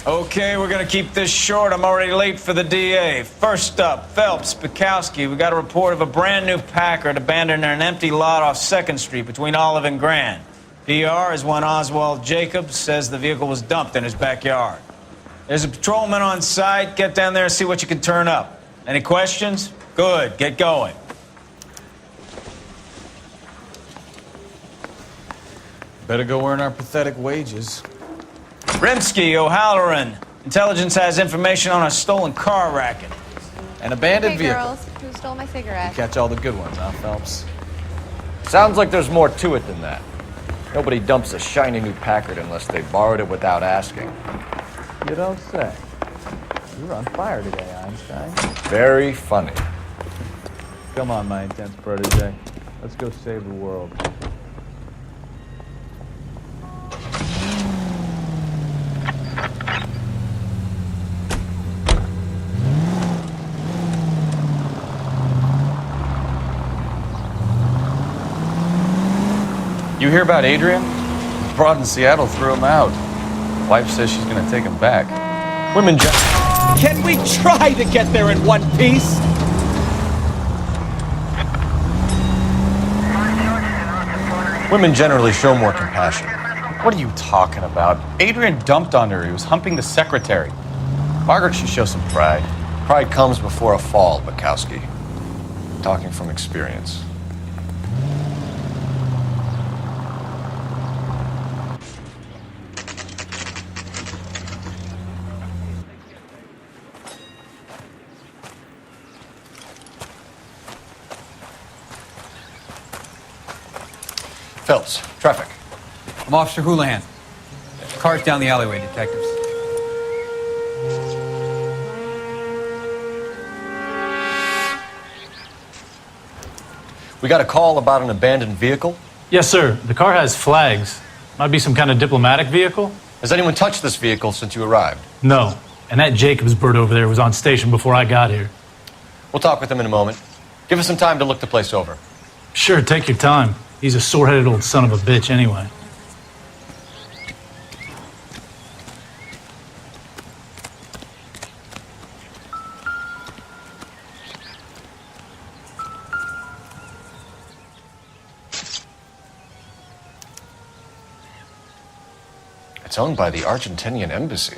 Okay, we're gonna keep this short. I'm already late for the DA. First up, Phelps, Bukowski. We got a report of a brand new Packard abandoned in an empty lot off 2nd Street between Olive and Grand. PR is one Oswald Jacobs says the vehicle was dumped in his backyard. There's a patrolman on site. Get down there and see what you can turn up. Any questions? Good, get going. Better go earn our pathetic wages. Rimsky, O'Halloran. Intelligence has information on a stolen car racket. An abandoned Hey, vehicle. girls, who stole my cigarette? Catch all the good ones, huh, Phelps? Sounds like there's more to it than that. Nobody dumps a shiny new Packard unless they borrowed it without asking. You don't say. You're on fire today, Einstein. Very funny. Come on, my intense protege. Let's go save the world. You hear about Adrian? Broad in Seattle threw him out. Wife says she's gonna take him back. Women Can we try to get there in one piece? Women generally show more compassion. What are you talking about? Adrian dumped on her. He was humping the secretary. Margaret should show some pride. Pride comes before a fall, Bukowski. Talking from experience. Phelps, traffic. I'm Officer Houlihan. Car's down the alleyway, detectives. We got a call about an abandoned vehicle. Yes, sir. The car has flags. Might be some kind of diplomatic vehicle? Has anyone touched this vehicle since you arrived? No. And that Jacobs bird over there was on station before I got here. We'll talk with him in a moment. Give us some time to look the place over. Sure, take your time. He's a sore-headed old son of a bitch anyway. It's owned by the Argentinian embassy.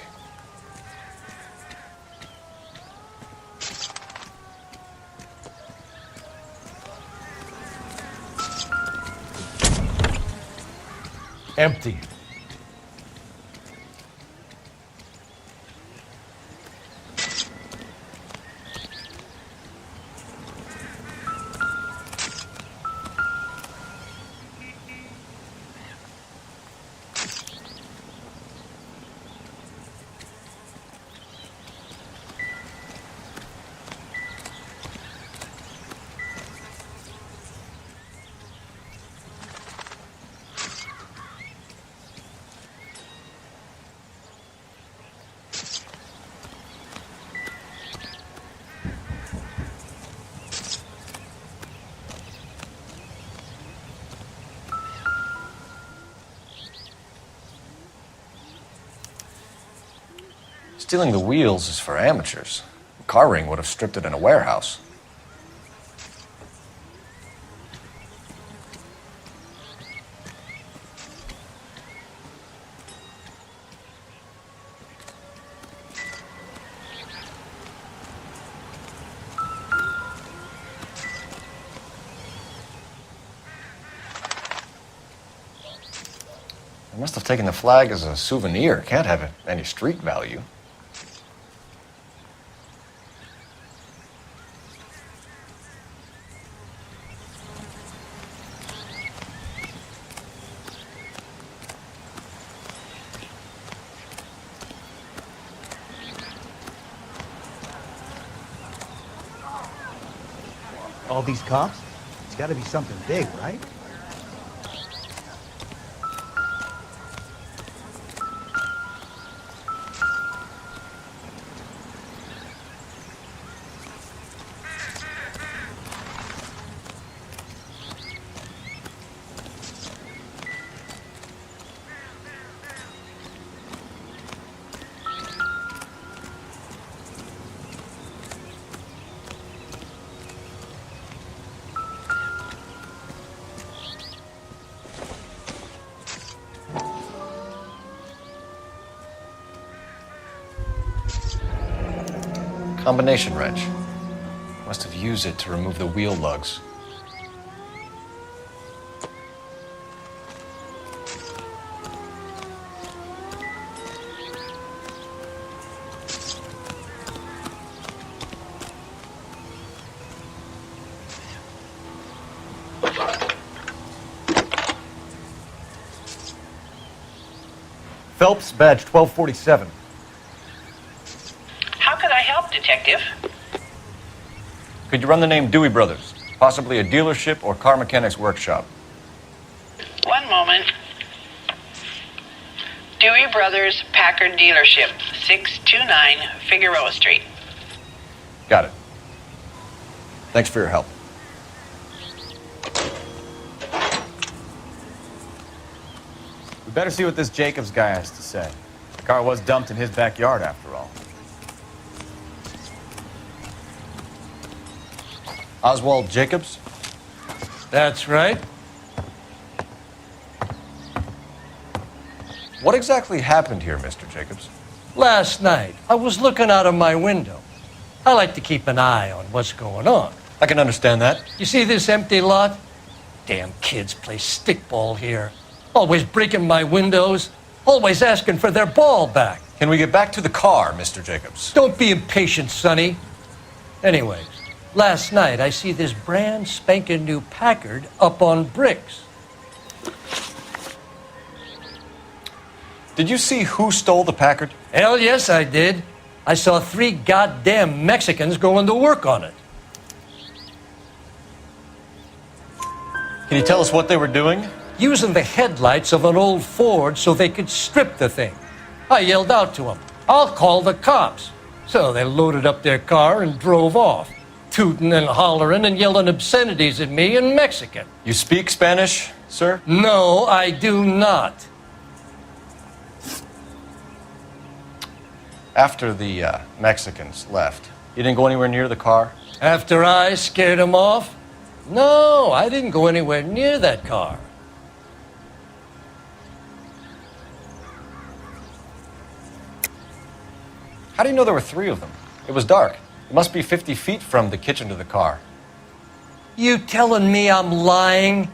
Empty. Stealing the wheels is for amateurs. A car ring would have stripped it in a warehouse. They must have taken the flag as a souvenir. Can't have any street value. All these cops? It's gotta be something big, right? Combination wrench. Must have used it to remove the wheel lugs. Phelps, badge 1247. How can I help, Detective? Could you run the name Dewey Brothers? Possibly a dealership or car mechanic's workshop. One moment. Dewey Brothers Packard Dealership, 629 Figueroa Street. Got it. Thanks for your help. We better see what this Jacobs guy has to say. The car was dumped in his backyard, after all. Oswald Jacobs? That's right. What exactly happened here, Mr. Jacobs? Last night, I was looking out of my window. I like to keep an eye on what's going on. I can understand that. You see this empty lot? Damn kids play stickball here. Always breaking my windows. Always asking for their ball back. Can we get back to the car, Mr. Jacobs? Don't be impatient, Sonny. Anyways, last night I see this brand spanking new Packard up on bricks. Did you see who stole the Packard? Hell yes, I did. I saw 3 goddamn Mexicans going to work on it. Can you tell us what they were doing? Using the headlights of an old Ford so they could strip the thing. I yelled out to them, "I'll call the cops." So they loaded up their car and drove off, tooting and hollering and yelling obscenities at me in Mexican. You speak Spanish, sir? No, I do not. After the Mexicans left, you didn't go anywhere near the car? After I scared them off? No, I didn't go anywhere near that car. How do you know there were 3 of them? It was dark. It must be 50 feet from the kitchen to the car. You telling me I'm lying?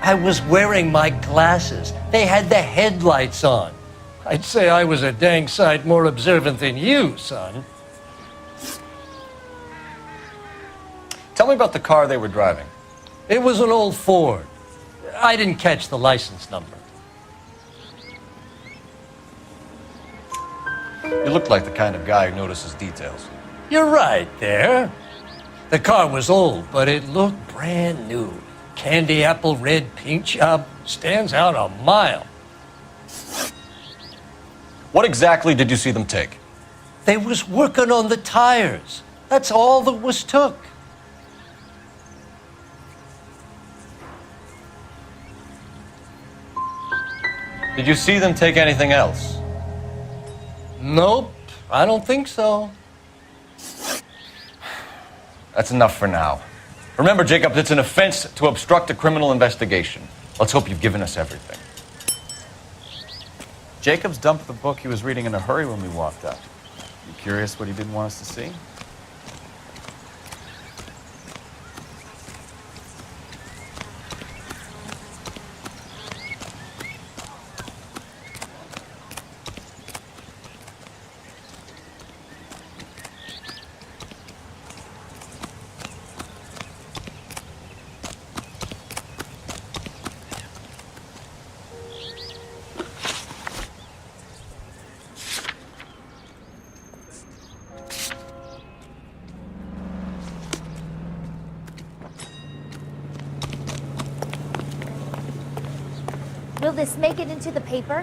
I was wearing my glasses. They had the headlights on. I'd say I was a dang sight more observant than you, son. Tell me about the car they were driving. It was an old Ford. I didn't catch the license number. You look like the kind of guy who notices details. You're right there. The car was old, but it looked brand new. Candy apple red paint job stands out a mile. What exactly did you see them take? They was working on the tires. That's all that was took. Did you see them take anything else? Nope, I don't think so. That's enough for now. Remember, Jacob, it's an offense to obstruct a criminal investigation. Let's hope you've given us everything. Jacobs dumped the book he was reading in a hurry when we walked up. You curious what he didn't want us to see? Will this make it into the paper?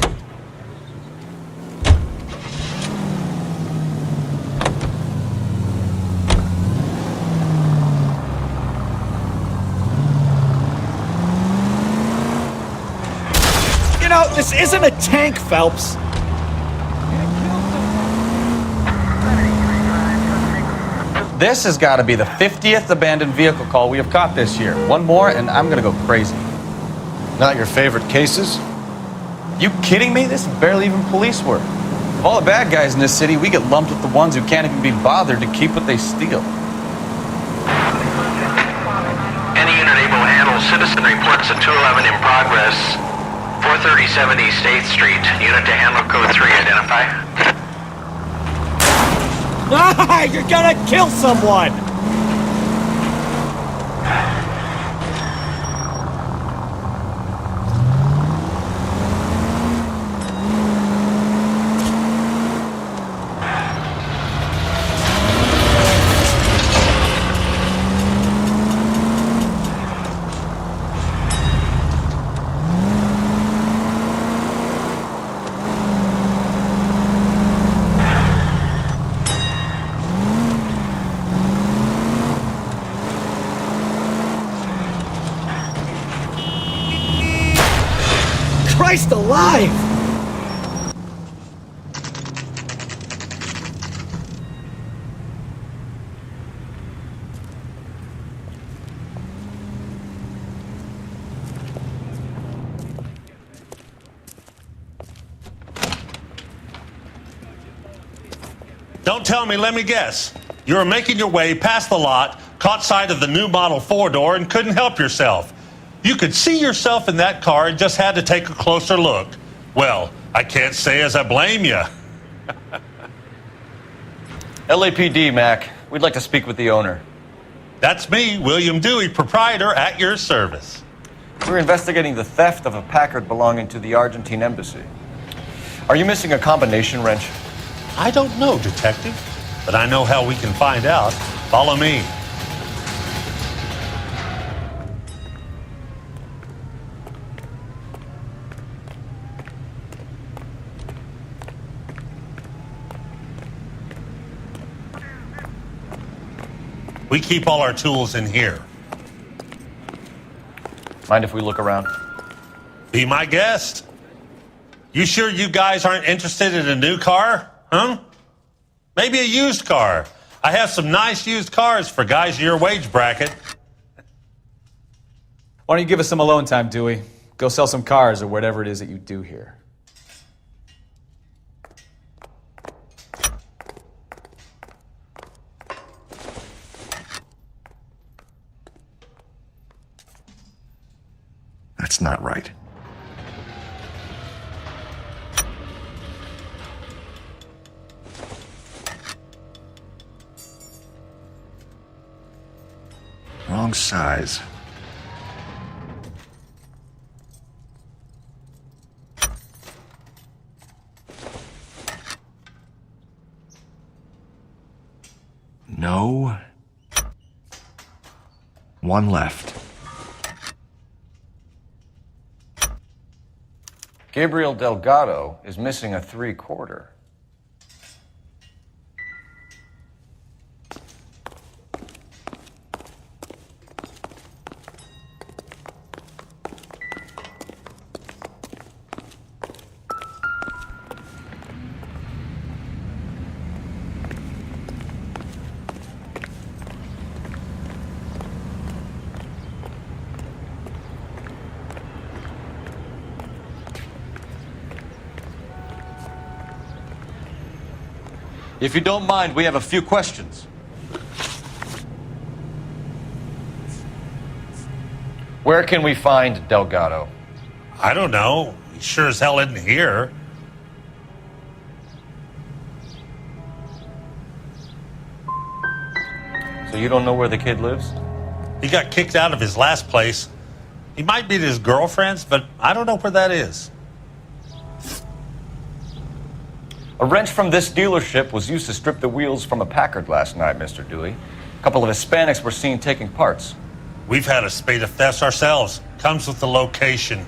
You know, this isn't a tank, Phelps. This has got to be the 50th abandoned vehicle call we have caught this year. One more, and I'm going to go crazy. Not your favorite cases? You kidding me? This is barely even police work. Of all the bad guys in this city, we get lumped with the ones who can't even be bothered to keep what they steal. Any unit able to handle citizen reports at 211 in progress. 437 East 8th Street. Unit to handle code 3, identify. Ah, you're gonna kill someone! Christ alive! Don't tell me, let me guess. You were making your way past the lot, caught sight of the new model 4-door, and couldn't help yourself. You could see yourself in that car and just had to take a closer look. Well, I can't say as I blame you. LAPD, Mac. We'd like to speak with the owner. That's me, William Dewey, proprietor, at your service. We're investigating the theft of a Packard belonging to the Argentine embassy. Are you missing a combination wrench? I don't know, Detective, but I know how we can find out. Follow me. We keep all our tools in here. Mind if we look around? Be my guest. You sure you guys aren't interested in a new car? Huh? Maybe a used car. I have some nice used cars for guys in your wage bracket. Why don't you give us some alone time, Dewey? Go sell some cars or whatever it is that you do here. That's not right. Wrong size. No. One left. Gabriel Delgado is missing a 3/4. If you don't mind, we have a few questions. Where can we find Delgado? I don't know. He sure as hell isn't here. So you don't know where the kid lives? He got kicked out of his last place. He might be at his girlfriend's, but I don't know where that is. A wrench from this dealership was used to strip the wheels from a Packard last night, Mr. Dewey. A couple of Hispanics were seen taking parts. We've had a spate of thefts ourselves. Comes with the location.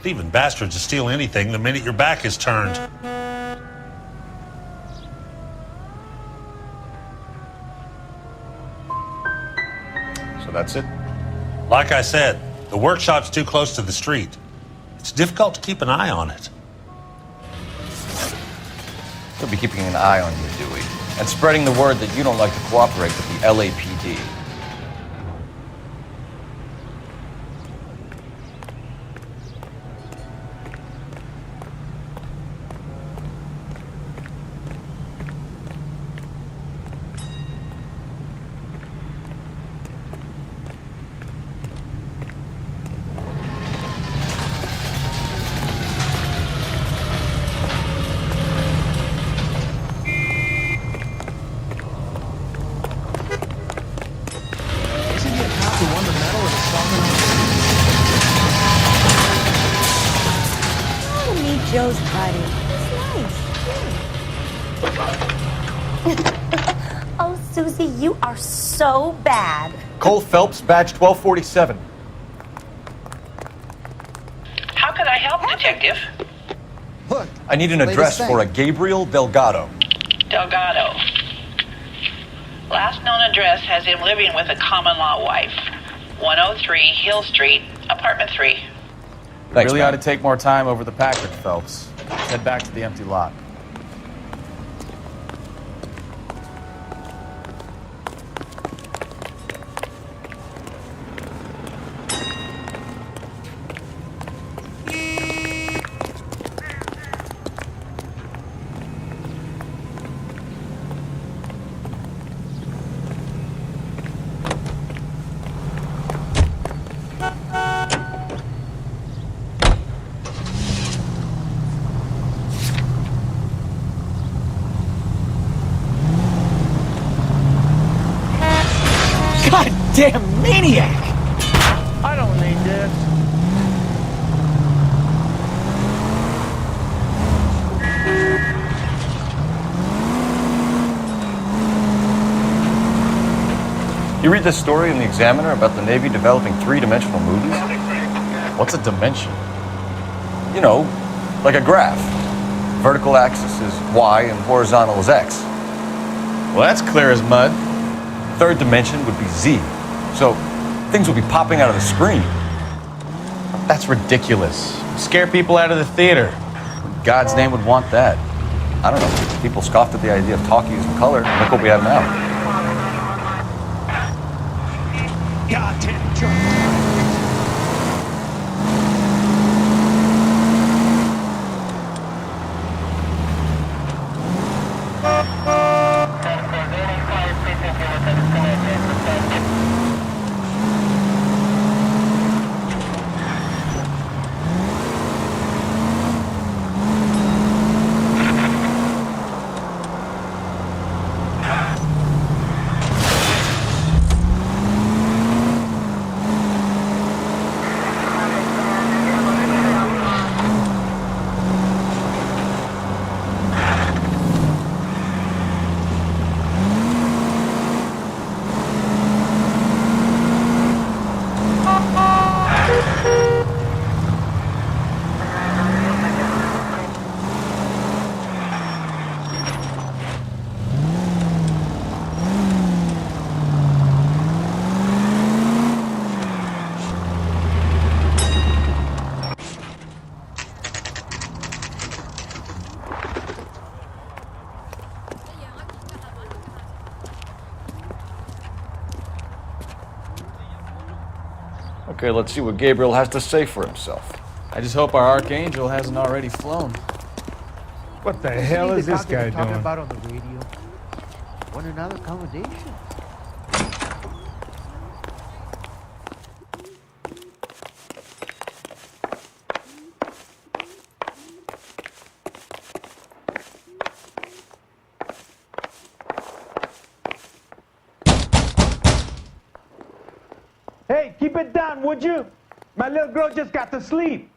Thieving bastards will steal anything the minute your back is turned. So that's it? Like I said, the workshop's too close to the street. It's difficult to keep an eye on it. We'll be keeping an eye on you, Dewey, and spreading the word that you don't like to cooperate with the LAPD. Joe's buddy. It's nice. Oh, Susie, you are so bad. Cole Phelps, badge 1247. How can I help, Detective? Look, I need an address for a Gabriel Delgado. Delgado. Last known address has him living with a common-law wife. 103 Hill Street, apartment 3. Thanks, Really man. ought to take more time over the Packard, Phelps. Let's head back to the empty lot. Goddamn maniac! I don't need this. You read this story in the Examiner about the Navy developing three-dimensional movies? What's a dimension? You know, like a graph. Vertical axis is Y and horizontal is X. Well, that's clear as mud. Third dimension would be Z. So things will be popping out of the screen. That's ridiculous. Scare people out of the theater. In God's name would want that. I don't know. People scoffed at the idea of talkies in color. Look what we have now. Goddamn jerk. Okay, let's see what Gabriel has to say for himself. I just hope our Archangel hasn't already flown. What the hell is this guy talking doing? about on the radio? Want another accommodation? Hey, keep it down, would you? My little girl just got to sleep.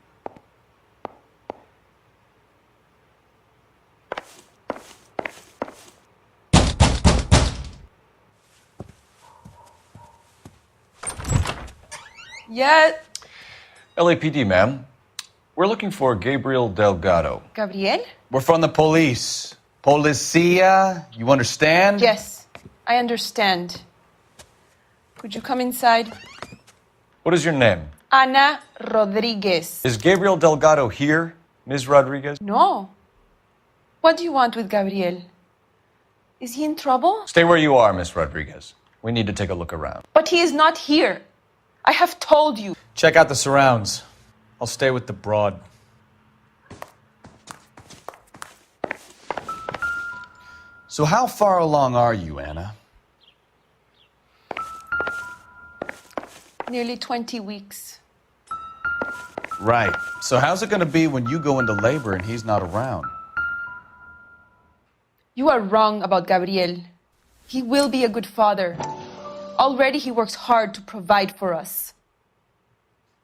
Yeah. LAPD, ma'am. We're looking for Gabriel Delgado. Gabriel? We're from the police. Policia, you understand? Yes, I understand. Could you come inside? What is your name? Ana Rodriguez. Is Gabriel Delgado here, Ms. Rodriguez? No. What do you want with Gabriel? Is he in trouble? Stay where you are, Ms. Rodriguez. We need to take a look around. But he is not here. I have told you. Check out the surrounds. I'll stay with the broad. So how far along are you, Anna? Nearly 20 weeks. Right. So how's it going to be when you go into labor and he's not around? You are wrong about Gabriel. He will be a good father. Already he works hard to provide for us.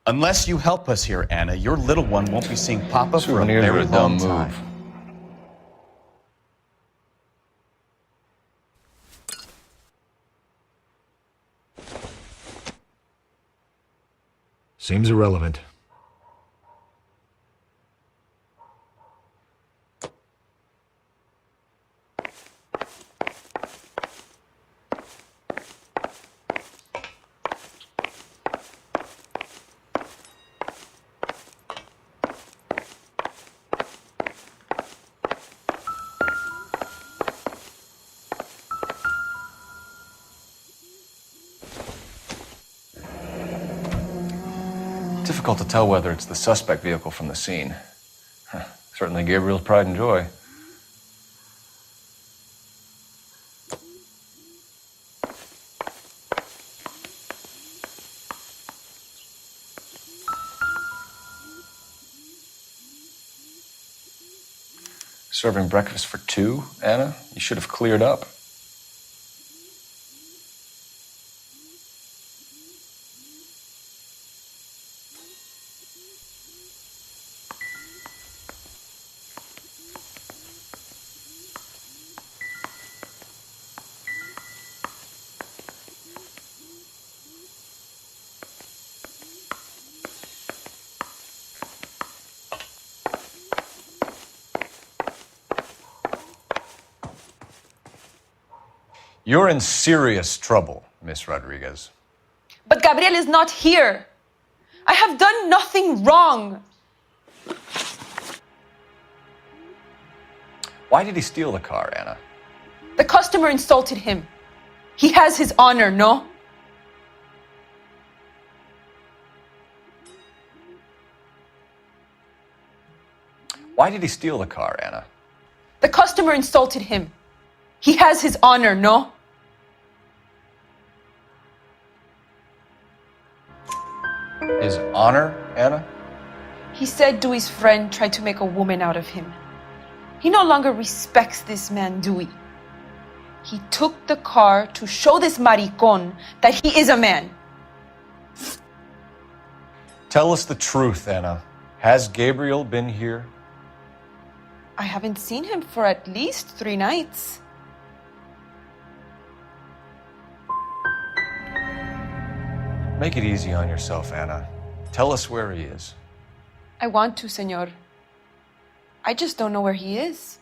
Unless you help us here, Anna, your little one won't be seeing Papa for a Souvenirs are very a dumb long time. move. Seems irrelevant. Difficult to tell whether it's the suspect vehicle from the scene. Certainly Gabriel's pride and joy. Serving breakfast for two, Anna? You should have cleared up. You're in serious trouble, Miss Rodriguez. But Gabriel is not here. I have done nothing wrong. Why did he steal the car, Anna? The customer insulted him. He has his honor, no? Why did he steal the car, Anna? The customer insulted him. He has his honor, no? His honor, Anna? He said Dewey's friend tried to make a woman out of him. He no longer respects this man, Dewey. He took the car to show this maricon that he is a man. Tell us the truth, Anna. Has Gabriel been here? I haven't seen him for at least 3 nights. Make it easy on yourself, Anna. Tell us where he is. I want to, senor. I just don't know where he is.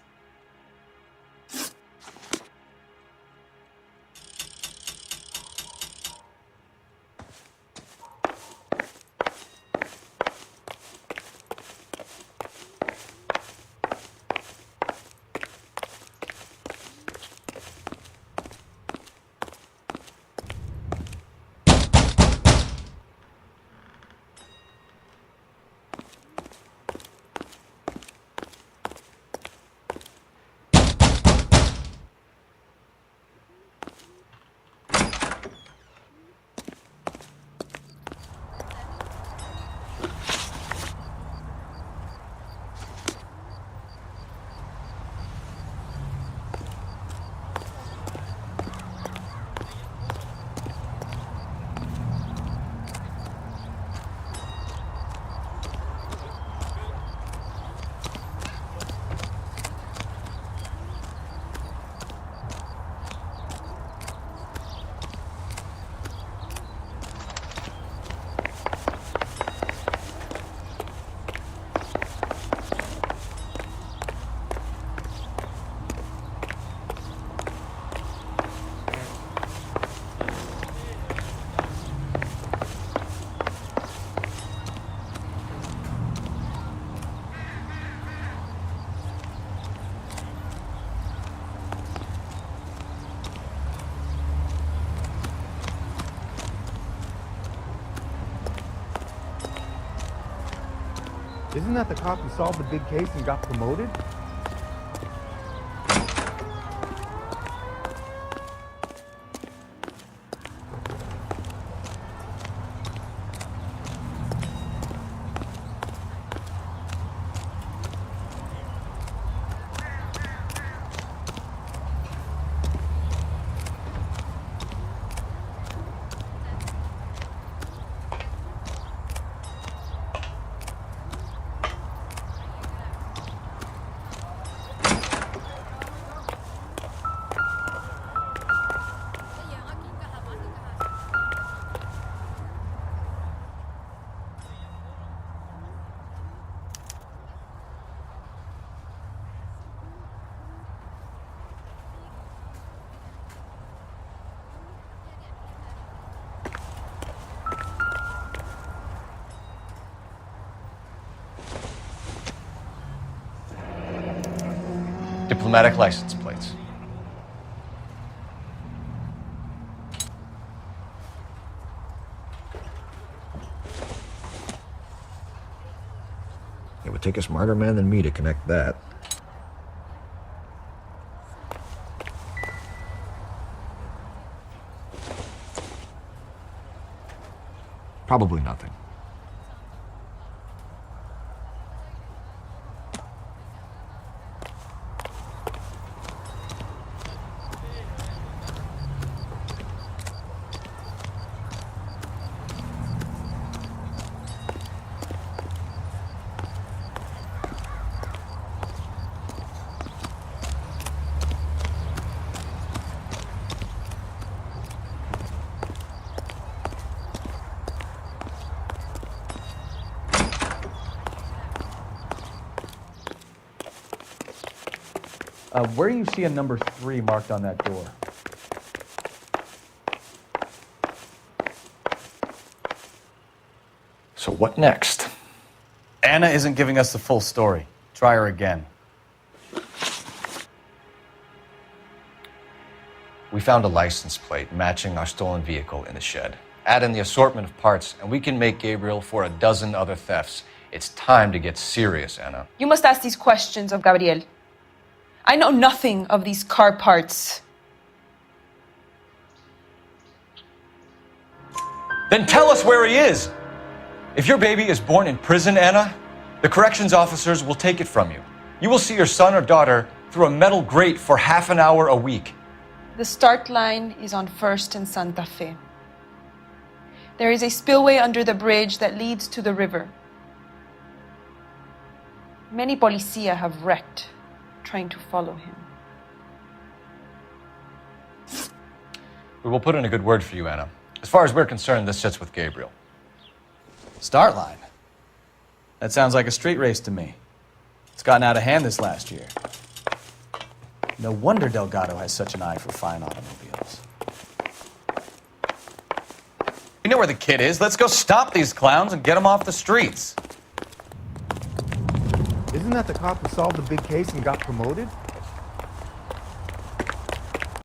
Isn't that the cop who solved the big case and got promoted? diplomatic license plates. It would take a smarter man than me to connect that. Probably nothing. Where do you see a number 3 marked on that door? So what next? Anna isn't giving us the full story. Try her again. We found a license plate matching our stolen vehicle in the shed. Add in the assortment of parts, and we can make Gabriel for a dozen other thefts. It's time to get serious, Anna. You must ask these questions of Gabriel. I know nothing of these car parts. Then tell us where he is! If your baby is born in prison, Anna, the corrections officers will take it from you. You will see your son or daughter through a metal grate for half an hour a week. The start line is on 1st and Santa Fe. There is a spillway under the bridge that leads to the river. Many policia have wrecked trying to follow him. We will put in a good word for you, Anna. As far as we're concerned, this sits with Gabriel. Start line? That sounds like a street race to me. It's gotten out of hand this last year. No wonder Delgado has such an eye for fine automobiles. You know where the kid is. Let's go stop these clowns and get them off the streets. Isn't that the cop who solved the big case and got promoted?